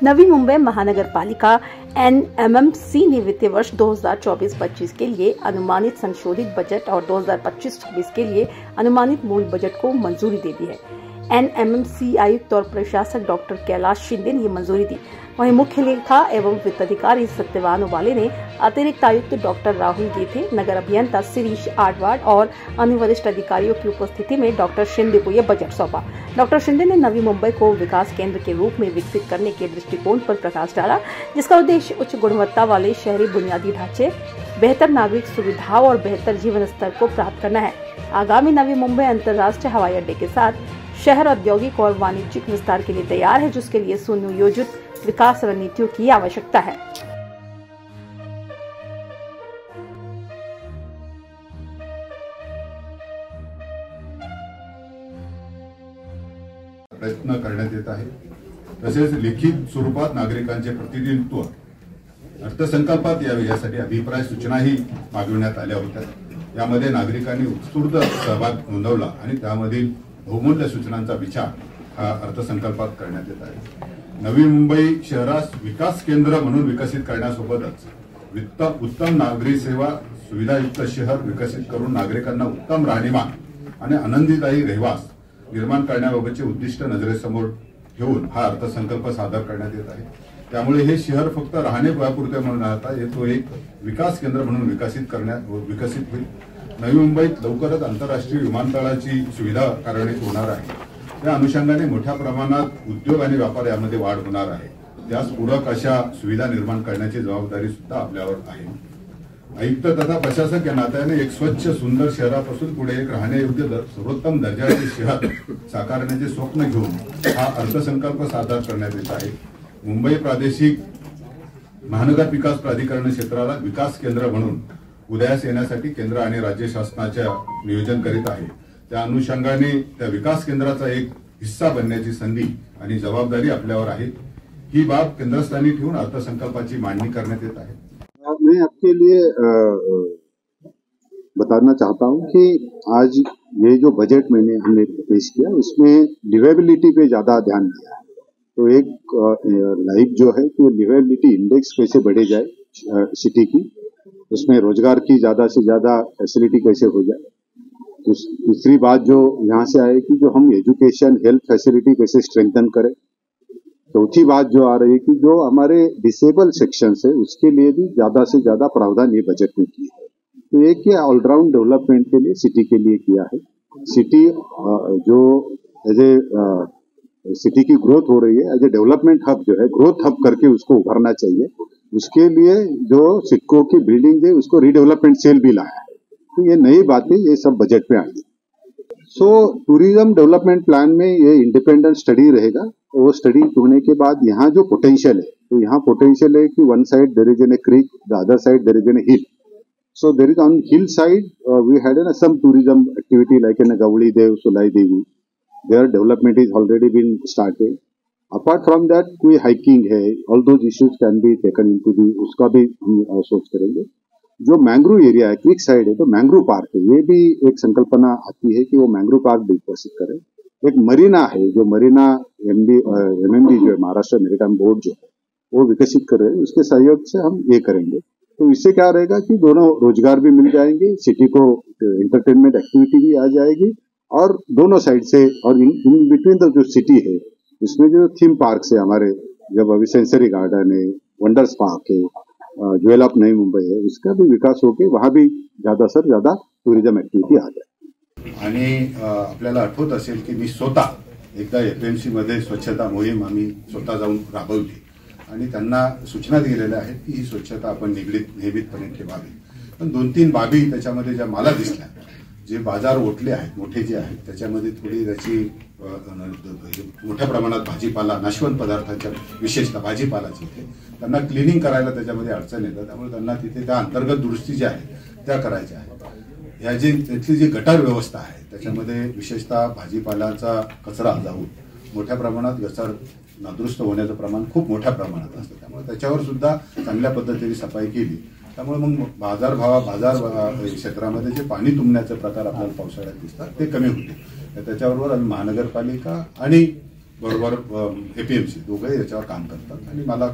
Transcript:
नवी मुंबई महानगरपालिका NMMC ने वित्तीय वर्ष 2024-25 के लिए अनुमानित संशोधित बजट और 2025-26 के लिए अनुमानित मूल बजट को मंजूरी दे दी है। NMMC आयुक्त और प्रशासक डॉक्टर कैलाश शिंदे ने ये मंजूरी दी। वहीं मुख्य लेखा एवं वित्त अधिकारी सत्यवान उबाले ने अतिरिक्त आयुक्त डॉक्टर राहुल गेथे, नगर अभियंता शिरीष आडवाड और अन्य वरिष्ठ अधिकारियों की उपस्थिति में डॉक्टर शिंदे को यह बजट सौंपा। डॉक्टर शिंदे ने नवी मुंबई को विकास केंद्र के रूप में विकसित करने के दृष्टिकोण पर प्रकाश डाला, जिसका उद्देश्य उच्च गुणवत्ता वाले शहरी बुनियादी ढांचे, बेहतर नागरिक सुविधाओं और बेहतर जीवन स्तर को प्राप्त करना है। आगामी नवी मुंबई अंतर्राष्ट्रीय हवाई अड्डे के साथ शहर औद्योगिक और वाणिज्यिक विस्तार के लिए तैयार है, जिसके लिए सुनियोजित विकास रणनीतियों की आवश्यकता है। प्रयत्न करण्यात येत आहे। तसेच लिखित स्वरूपात नागरिकांचे प्रतिनिधित्व अर्थसंकल्पात यावे यासाठी अभिप्राय सूचनाही मागविण्यात आल्या होत्या। यामध्ये नागरिकांनी उत्स्फूर्त सहभाग नोंदवला आणि त्यामधील बहुमूल्य सूचनांचा विचार हा अर्थसंकल्पात करण्यात येत आहे। नवी मुंबई शहरास विकास केंद्र म्हणून विकसित करण्यासोबतच उत्तम नागरी सेवा सुविधायुक्त शहर विकसित करून नागरिकांना उत्तम राहणीमान आणि आनंदीदायी रहवास निर्माण करण्याबाबतचे उद्दिष्ट नजरेसमोर ठेवून हा अर्थसंकल्प सादर करण्यात येत आहे। त्यामुळे हे शहर फक्त राहण्यापुरते म्हणून राहता तो एक विकास केंद्र म्हणून विकसित होईल। नवी मुंबईत लवकरच आंतरराष्ट्रीय विमानतळाची सुविधा कार्यान्वित होणार आहे। त्या अनुषंगाने मोठ्या प्रमाणात उद्योग आणि व्यापार यामध्ये वाढ होणार आहे। त्यास पूरक अशा सुविधा निर्माण करण्याची जबाबदारी सुद्धा आपल्यावर आहे। आयुक्त तथा प्रशासक या नात्याने एक स्वच्छ सुंदर शहरापासून पुढे एक राहण्यायोग्य सर्वोत्तम दर्जाचे शहर साकारण्याचे स्वप्न घेऊन हा अर्थसंकल्प सादर करण्यात येत आहे। मुंबई प्रादेशिक महानगर विकास प्राधिकरण क्षेत्राला विकास केंद्र म्हणून उदयास येण्यासाठी केंद्र आणि राज्य शासनाच्या नियोजन करीत आहे। त्या अनुषंगाने त्या विकास केंद्राचा एक हिस्सा बनण्याची संधी आणि जबाबदारी आपल्यावर आहे। ही बाब केंद्रस्थानी ठेवून अर्थसंकल्पाची मांडणी करण्यात येत आहे। मैं आपके लिए बताना चाहता हूं कि आज ये जो बजट हमने पेश किया उसमें लिवेबिलिटी पे ज्यादा ध्यान दिया है। तो एक लाइफ जो है कि लिवेबिलिटी इंडेक्स कैसे बढ़े जाए सिटी की, उसमें रोजगार की ज्यादा से ज्यादा फैसिलिटी कैसे हो जाए। दूसरी बात जो यहाँ से आए कि जो हम एजुकेशन हेल्थ फैसिलिटी कैसे स्ट्रेंथन करें। चौथी बात जो आ रही है कि जो हमारे डिसेबल सेक्शन है उसके लिए भी ज्यादा से ज्यादा प्रावधान ये बजट में किए है। तो एक ये ऑलराउंड डेवलपमेंट के लिए सिटी के लिए किया है। सिटी जो एज ए सिटी की ग्रोथ हो रही है, एज ए डेवलपमेंट हब जो है ग्रोथ हब करके उसको उभरना चाहिए। उसके लिए जो सिडको की बिल्डिंग है उसको रीडेवलपमेंट सेल भी लाया है। तो ये नई बातें ये सब बजट में आई। सो टूरिज्म डेवलपमेंट प्लान में ये इंडिपेंडेंट स्टडी रहेगा। वो स्टडी होने के बाद यहाँ जो पोटेंशियल है, तो यहाँ पोटेंशियल है कि one side there is an a creek, the other side there is an a hill. So there is on hill side we had an some tourism activity like an Gawdi Dev, Sulai Devi, there development is already been started. Apart from that कोई hiking है, all those issues can be taken into the, उसका भी हम सोच करेंगे। जो mangrove area है, quick side है, तो मैंग्रोव पार्क है, ये भी एक संकल्पना आती है कि वो मैंग्रोव पार्क भी विकसित करें। एक मरीना है, जो मरीना MMB जो है महाराष्ट्र मैरीटाइम बोर्ड जो है वो विकसित कर रहे हैं, उसके सहयोग से हम ये करेंगे। तो इससे क्या रहेगा कि दोनों रोजगार भी मिल जाएंगे, सिटी को एंटरटेनमेंट एक्टिविटी भी आ जाएगी और दोनों साइड से। और इन बिटवीन द जो सिटी है इसमें जो थीम पार्क है हमारे, जब अभी सेंसरी गार्डन है, वंडर्स पार्क है, ज्वेल ऑफ नई मुंबई है, उसका भी विकास होके वहां भी ज्यादा से ज्यादा टूरिज्म एक्टिविटी आ जाए। आणि आपल्याला आठवत असेल की मी स्वतः एकदा FMC मध्ये स्वच्छता मोहीम आम्ही स्वतः जाऊन राबवली आणि त्यांना सूचना दिलेल्या आहेत की ही स्वच्छता आपण नियमितपणे ठेवावी। पण 2-3 बाबी त्याच्यामध्ये ज्या मला दिसल्या, जे बाजार ओटले आहेत मोठे जे आहेत त्याच्यामध्ये थोडी त्याची मोठ्या प्रमाणात भाजीपाला, नाशवंत पदार्थांच्या विशेषतः भाजीपालाची त्यांना क्लिनिंग करायला त्याच्यामध्ये अडचण येतात। त्यामुळे त्यांना तिथे त्या अंतर्गत दुरुस्ती ज्या आहेत त्या करायच्या आहेत। या त्यातली जी गटार व्यवस्था आहे त्याच्यामध्ये विशेषतः भाजीपाल्याचा कचरा जाऊन मोठ्या प्रमाणात गटार नादुरुस्त होण्याचं प्रमाण खूप मोठ्या प्रमाणात असतं। त्यामुळे त्याच्यावर सुद्धा चांगल्या पद्धतीने सफाई केली त्यामुळे मग बाजार क्षेत्रामध्ये जे पाणी तुंबण्याचे प्रकार आपल्याला पावसाळ्यात दिसतात ते कमी होते। त्याच्याबरोबर आम्ही महानगरपालिका आणि बरोबर एपीएमसी दोघंही याच्यावर काम करतात आणि मला